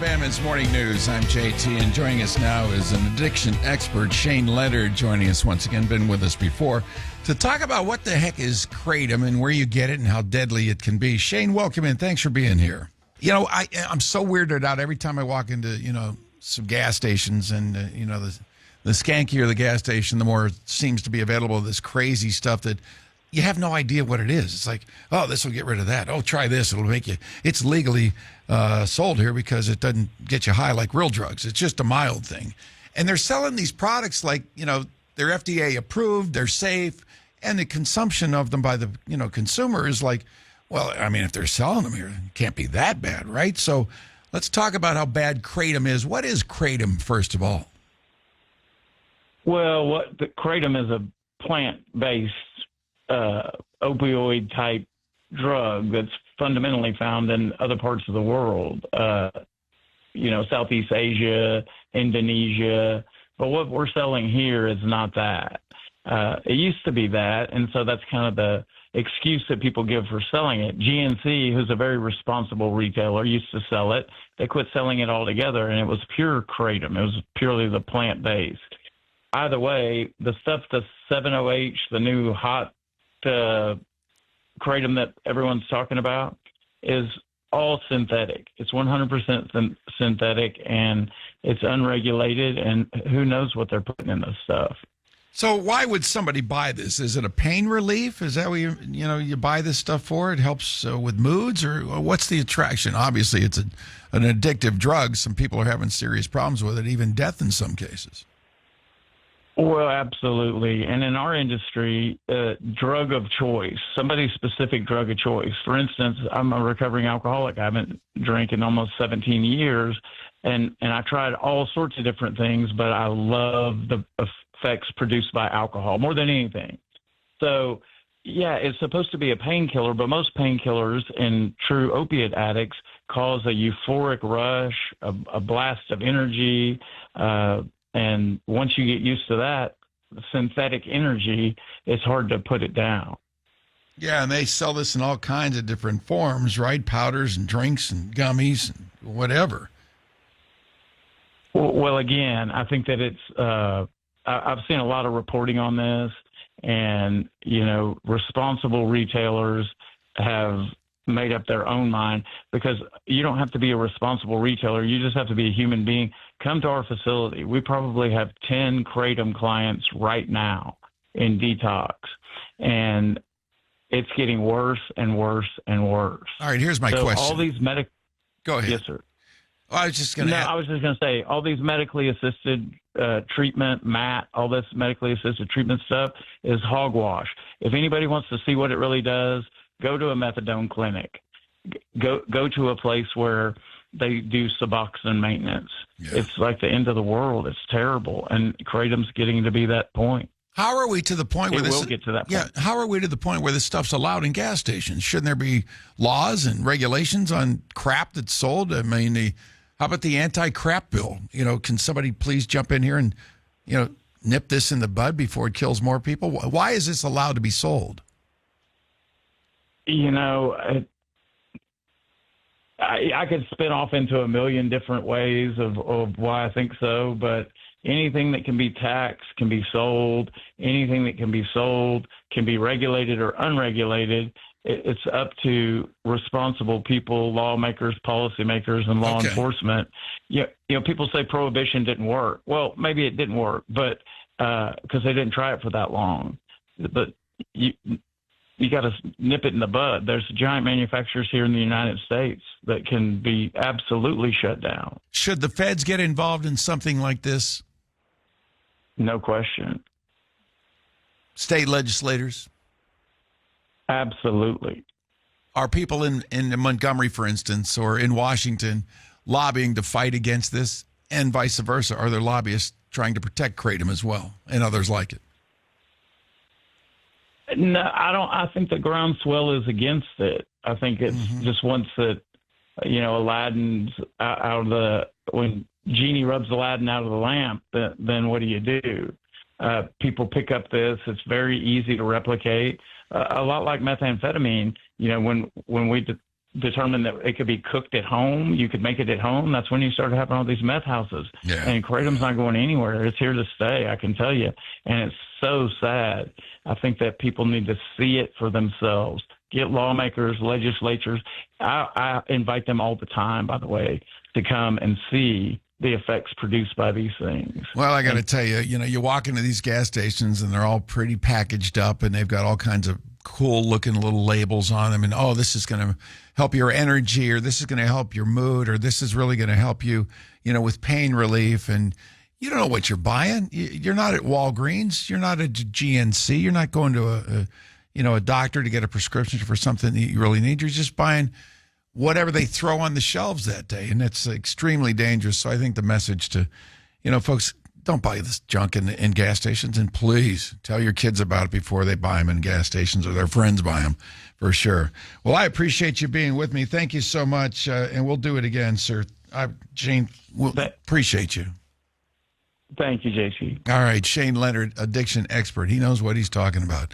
It's Morning News. I'm JT, and joining us now is an addiction expert, Shane Leonard, joining us once again, been with us before, to talk about what the heck is Kratom and where you get it and how deadly it can be. Shane, welcome in. Thanks for being here. You know, I'm so weirded out every time I walk into, some gas stations and, the skankier the gas station, the more it seems to be available of this crazy stuff that you have no idea what it is. It's like, oh, this will get rid of that. Oh, try this. It'll make you. It's legally sold here because it doesn't get you high like real drugs. It's just a mild thing. And they're selling these products like, they're FDA approved, they're safe, and the consumption of them by the, consumer is like, well, I mean, if they're selling them here, it can't be that bad, right? So let's talk about how bad Kratom is. What is Kratom, first of all? Well, Kratom is a plant-based opioid-type drug that's fundamentally found in other parts of the world, Southeast Asia, Indonesia. But what we're selling here is not that. It used to be that, and so that's kind of the excuse that people give for selling it. GNC, who's a very responsible retailer, used to sell it. They quit selling it altogether, and it was pure Kratom. It was purely the plant-based. Either way, the stuff, the 7-OH, the new hot Kratom that everyone's talking about, is all synthetic. It's 100% synthetic, and it's unregulated, and who knows what they're putting in this stuff. So why would somebody buy this? Is it a pain relief? Is that what you buy this stuff for? It helps with moods, or what's the attraction? Obviously, it's an addictive drug. Some people are having serious problems with it, even death in some cases. Well, absolutely. And in our industry, drug of choice, somebody's specific drug of choice. For instance, I'm a recovering alcoholic. I haven't drank in almost 17 years, and I tried all sorts of different things, but I love the effects produced by alcohol more than anything. So, yeah, it's supposed to be a painkiller, but most painkillers in true opiate addicts cause a euphoric rush, a blast of energy, and once you get used to that synthetic energy, it's hard to put it down. Yeah, and they sell this in all kinds of different forms, right? Powders and drinks and gummies and whatever. Well, again, I think that it's I've seen a lot of reporting on this, and, responsible retailers have made up their own mind, because you don't have to be a responsible retailer. You just have to be a human being. Come to our facility. We probably have 10 Kratom clients right now in detox, and it's getting worse and worse and worse. All right, here's my question. All these Go ahead. Yes, sir. I was just going to I was just going to say, all these medically assisted treatment, MAT, all this medically assisted treatment stuff is hogwash. If anybody wants to see what it really does, go to a methadone clinic. Go to a place where they do Suboxone maintenance. Yeah. It's like the end of the world. It's terrible, and Kratom's getting to be that point. How are we to the point where this will get to that point? Yeah, how are we to the point where this stuff's allowed in gas stations? Shouldn't there be laws and regulations on crap that's sold? I mean, how about the anti-crap bill? Can somebody please jump in here and, nip this in the bud before it kills more people? Why is this allowed to be sold? I could spin off into a million different ways of why I think so, but anything that can be taxed can be sold. Anything that can be sold can be regulated or unregulated. It's up to responsible people, lawmakers, policymakers, and law enforcement. People say prohibition didn't work. Well, maybe it didn't work, but because they didn't try it for that long. But you got to nip it in the bud. There's giant manufacturers here in the United States that can be absolutely shut down. Should the feds get involved in something like this? No question. State legislators? Absolutely. Are people in Montgomery, for instance, or in Washington lobbying to fight against this, and vice versa? Are there lobbyists trying to protect Kratom as well and others like it? No, I don't. I think the groundswell is against it. I think it's just once that, Aladdin's out of when Genie rubs Aladdin out of the lamp, then what do? People pick up this. It's very easy to replicate. A lot like methamphetamine. When we determined that it could be cooked at home, you could make it at home, that's when you started having all these meth houses. Yeah. And Kratom's not going anywhere. It's here to stay, I can tell you. And it's so sad. I think that people need to see it for themselves. Get lawmakers, legislatures. I invite them all the time, by the way, to come and see the effects produced by these things. Well, I got to tell you, you walk into these gas stations and they're all pretty packaged up and they've got all kinds of cool looking little labels on them. And, oh, this is going to help your energy, or this is going to help your mood, or this is really going to help you, with pain relief. And you don't know what you're buying. You're not at Walgreens. You're not at GNC. You're not going to a doctor to get a prescription for something that you really need. You're just buying whatever they throw on the shelves that day. And it's extremely dangerous. So I think the message to, folks, don't buy this junk in gas stations. And please tell your kids about it before they buy them in gas stations or their friends buy them, for sure. Well, I appreciate you being with me. Thank you so much. And we'll do it again, sir. Shane, we'll appreciate you. Thank you, JC. All right. Shane Leonard, addiction expert. He knows what he's talking about.